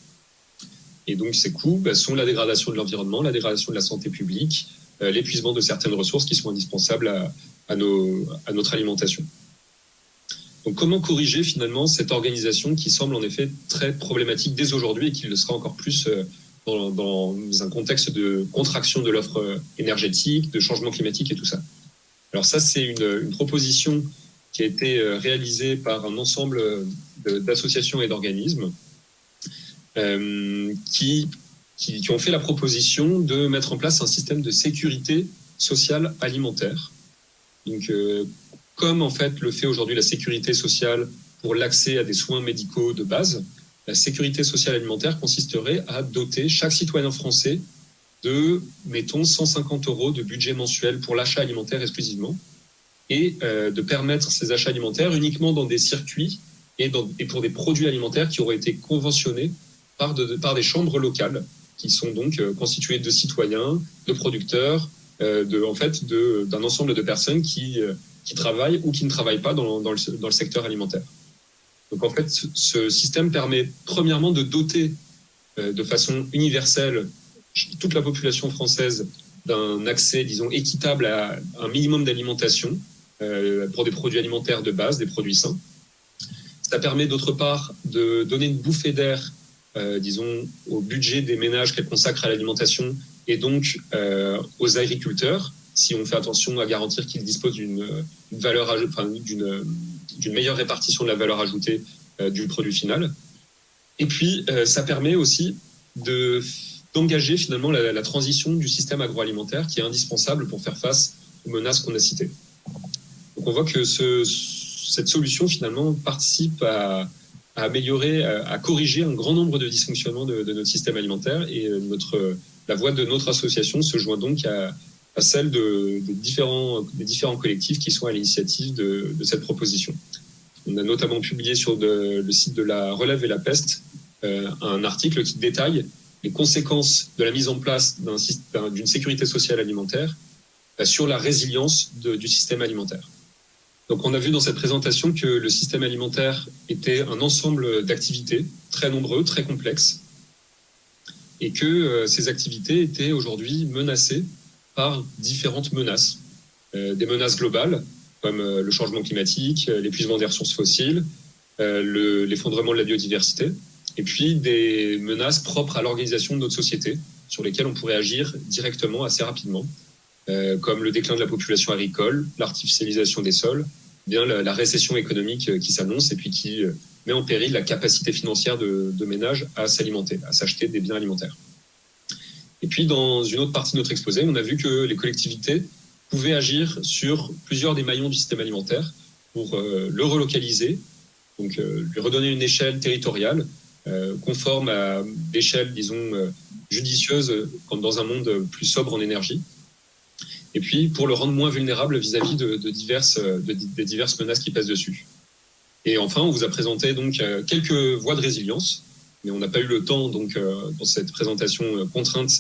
Et donc ces coûts sont la dégradation de l'environnement, la dégradation de la santé publique, l'épuisement de certaines ressources qui sont indispensables à notre alimentation. Donc comment corriger finalement cette organisation qui semble en effet très problématique dès aujourd'hui et qui le sera encore plus dans un contexte de contraction de l'offre énergétique, de changement climatique et tout ça. Alors ça, c'est une proposition qui a été réalisée par un ensemble d'associations et d'organismes qui ont fait la proposition de mettre en place un système de sécurité sociale alimentaire. Donc, comme en fait le fait aujourd'hui la sécurité sociale pour l'accès à des soins médicaux de base, la sécurité sociale alimentaire consisterait à doter chaque citoyen français de, mettons, 150 € de budget mensuel pour l'achat alimentaire exclusivement et de permettre ces achats alimentaires uniquement dans des circuits et pour des produits alimentaires qui auraient été conventionnés par des chambres locales qui sont donc constituées de citoyens, de producteurs, d'un ensemble de personnes qui travaillent ou qui ne travaillent pas dans le secteur alimentaire. Donc en fait, ce système permet premièrement de doter de façon universelle toute la population française d'un accès, disons, équitable à un minimum d'alimentation pour des produits alimentaires de base, des produits sains. Ça permet d'autre part de donner une bouffée d'air, disons, au budget des ménages qu'elle consacre à l'alimentation et donc aux agriculteurs, si on fait attention à garantir qu'ils disposent d'une meilleure répartition de la valeur ajoutée du produit final. Et puis, ça permet aussi d'engager finalement la transition du système agroalimentaire qui est indispensable pour faire face aux menaces qu'on a citées. Donc on voit que cette solution finalement participe à améliorer, à corriger un grand nombre de dysfonctionnements de notre système alimentaire et la voix de notre association se joint donc à celle des différents collectifs qui sont à l'initiative de cette proposition. On a notamment publié sur le site de la Relève et la Peste un article qui détaille les conséquences de la mise en place d'une sécurité sociale alimentaire sur la résilience du système alimentaire. Donc on a vu dans cette présentation que le système alimentaire était un ensemble d'activités très nombreux, très complexes, et que ces activités étaient aujourd'hui menacées par différentes menaces. Des menaces globales, comme le changement climatique, l'épuisement des ressources fossiles, l'effondrement de la biodiversité, et puis des menaces propres à l'organisation de notre société, sur lesquelles on pourrait agir directement assez rapidement, comme le déclin de la population agricole, l'artificialisation des sols, bien la récession économique qui s'annonce et puis qui met en péril la capacité financière de ménages à s'alimenter, à s'acheter des biens alimentaires. Et puis, dans une autre partie de notre exposé, on a vu que les collectivités pouvaient agir sur plusieurs des maillons du système alimentaire pour le relocaliser, donc lui redonner une échelle territoriale conforme à l'échelle, disons, judicieuse dans un monde plus sobre en énergie. Et puis, pour le rendre moins vulnérable vis-à-vis des diverses menaces qui pèsent dessus. Et enfin, on vous a présenté donc quelques voies de résilience, mais on n'a pas eu le temps, donc, dans cette présentation contrainte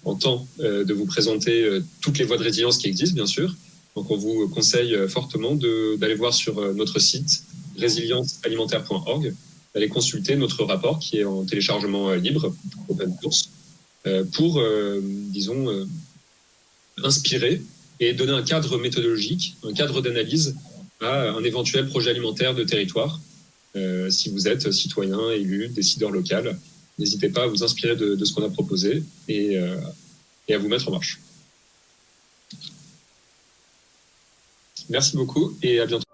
en temps, de vous présenter toutes les voies de résilience qui existent, bien sûr. Donc, on vous conseille fortement d'aller voir sur notre site résiliencealimentaire.org, d'aller consulter notre rapport qui est en téléchargement libre, open source, pour, disons, inspirer et donner un cadre méthodologique, un cadre d'analyse à un éventuel projet alimentaire de territoire. Si vous êtes citoyen, élu, décideur local, n'hésitez pas à vous inspirer de ce qu'on a proposé et à vous mettre en marche. Merci beaucoup et à bientôt.